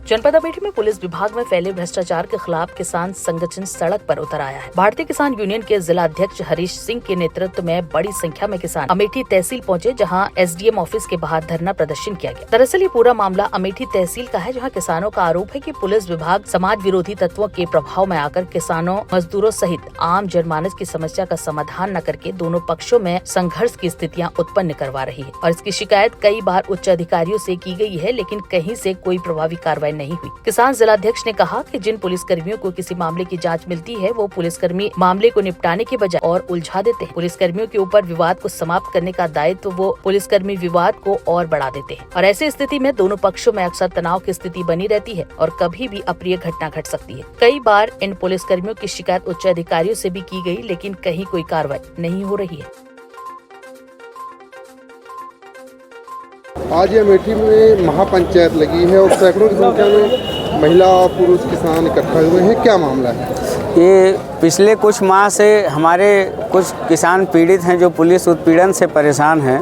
जनपद अमेठी में पुलिस विभाग में फैले भ्रष्टाचार के खिलाफ किसान संगठन सड़क पर उतर आया है। भारतीय किसान यूनियन के जिला अध्यक्ष हरीश सिंह के नेतृत्व में बड़ी संख्या में किसान अमेठी तहसील पहुंचे, जहां एसडीएम ऑफिस के बाहर धरना प्रदर्शन किया गया। दरअसल ये पूरा मामला अमेठी तहसील का है, जहां किसानों का आरोप है कि पुलिस विभाग समाज विरोधी तत्वों के प्रभाव में आकर किसानों, मजदूरों सहित आम जनमानस की समस्या का समाधान न करके दोनों पक्षों में संघर्ष की स्थितियां उत्पन्न करवा रही है। और इसकी शिकायत कई बार उच्च अधिकारियों से की गई है, लेकिन कहीं से कोई प्रभावी कार्रवाई नहीं हुई। किसान जिलाध्यक्ष ने कहा कि जिन पुलिसकर्मियों को किसी मामले की जांच मिलती है, वो पुलिसकर्मी मामले को निपटाने के बजाय और उलझा देते हैं। पुलिसकर्मियों के ऊपर विवाद को समाप्त करने का दायित्व वो पुलिसकर्मी विवाद को और बढ़ा देते हैं। और ऐसी स्थिति में दोनों पक्षों में अक्सर तनाव की स्थिति बनी रहती है और कभी भी अप्रिय घटना घट सकती है। कई बार इन पुलिसकर्मियों की शिकायत उच्च अधिकारियों से भी की गई, लेकिन कहीं कोई कार्रवाई नहीं हो रही है। आज अमेठी में महापंचायत लगी है और सैकड़ों की संख्या में महिला और पुरुष किसान इकट्ठा हुए हैं। क्या मामला है? ये पिछले कुछ माह से हमारे कुछ किसान पीड़ित हैं जो पुलिस उत्पीड़न से परेशान हैं।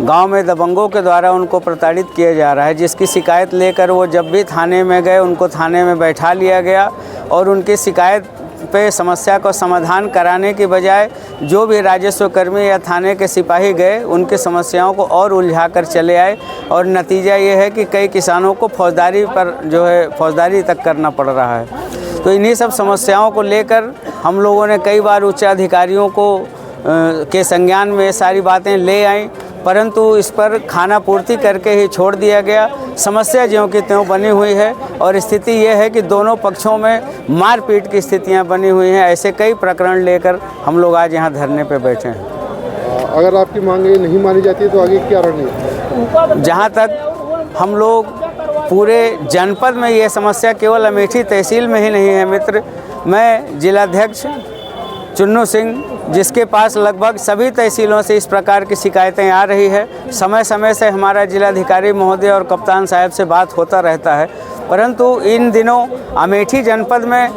गांव में दबंगों के द्वारा उनको प्रताड़ित किया जा रहा है, जिसकी शिकायत लेकर वो जब भी थाने में गए उनको थाने में बैठा लिया गया और उनकी शिकायत पे समस्या को समाधान कराने की बजाय जो भी राजस्व कर्मी या थाने के सिपाही गए उनकी समस्याओं को और उलझा कर चले आए। और नतीजा ये है कि कई किसानों को फौजदारी पर फौजदारी तक करना पड़ रहा है। तो इन्हीं सब समस्याओं को लेकर हम लोगों ने कई बार उच्च अधिकारियों के संज्ञान में सारी बातें ले आई, परंतु इस पर खाना पूर्ति करके ही छोड़ दिया गया। समस्या ज्यों की त्यों बनी हुई है और स्थिति ये है कि दोनों पक्षों में मारपीट की स्थितियां बनी हुई हैं। ऐसे कई प्रकरण लेकर हम लोग आज यहाँ धरने पे बैठे हैं। अगर आपकी मांगे नहीं मानी जाती है तो आगे क्या रणनीति? जहाँ तक हम लोग पूरे जनपद में ये समस्या केवल अमेठी तहसील में ही नहीं है मित्र, मैं जिलाध्यक्ष चुन्नू सिंह, जिसके पास लगभग सभी तहसीलों से इस प्रकार की शिकायतें आ रही है, समय समय से हमारा जिलाधिकारी महोदय और कप्तान साहब से बात होता रहता है। परंतु इन दिनों अमेठी जनपद में,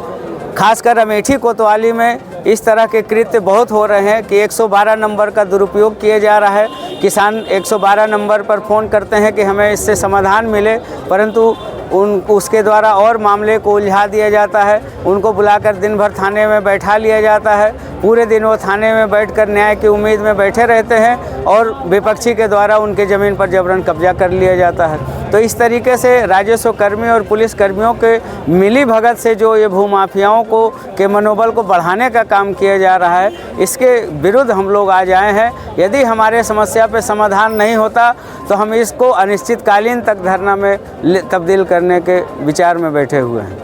खासकर अमेठी कोतवाली में इस तरह के कृत्य बहुत हो रहे हैं कि 112 नंबर का दुरुपयोग किया जा रहा है। किसान 112 नंबर पर फ़ोन करते हैं कि हमें इससे समाधान मिले, परंतु उसके द्वारा और मामले को उलझा दिया जाता है। उनको बुलाकर दिन भर थाने में बैठा लिया जाता है। पूरे दिन वो थाने में बैठकर न्याय की उम्मीद में बैठे रहते हैं और विपक्षी के द्वारा उनके ज़मीन पर जबरन कब्जा कर लिया जाता है। तो इस तरीके से राजस्व कर्मी और पुलिस कर्मियों के मिली भगत से जो ये भूमाफियाओं के मनोबल को बढ़ाने का काम किया जा रहा है, इसके विरुद्ध हम लोग आज आए हैं। यदि हमारे समस्या पे समाधान नहीं होता तो हम इसको अनिश्चितकालीन तक धरना में तब्दील करने के विचार में बैठे हुए हैं।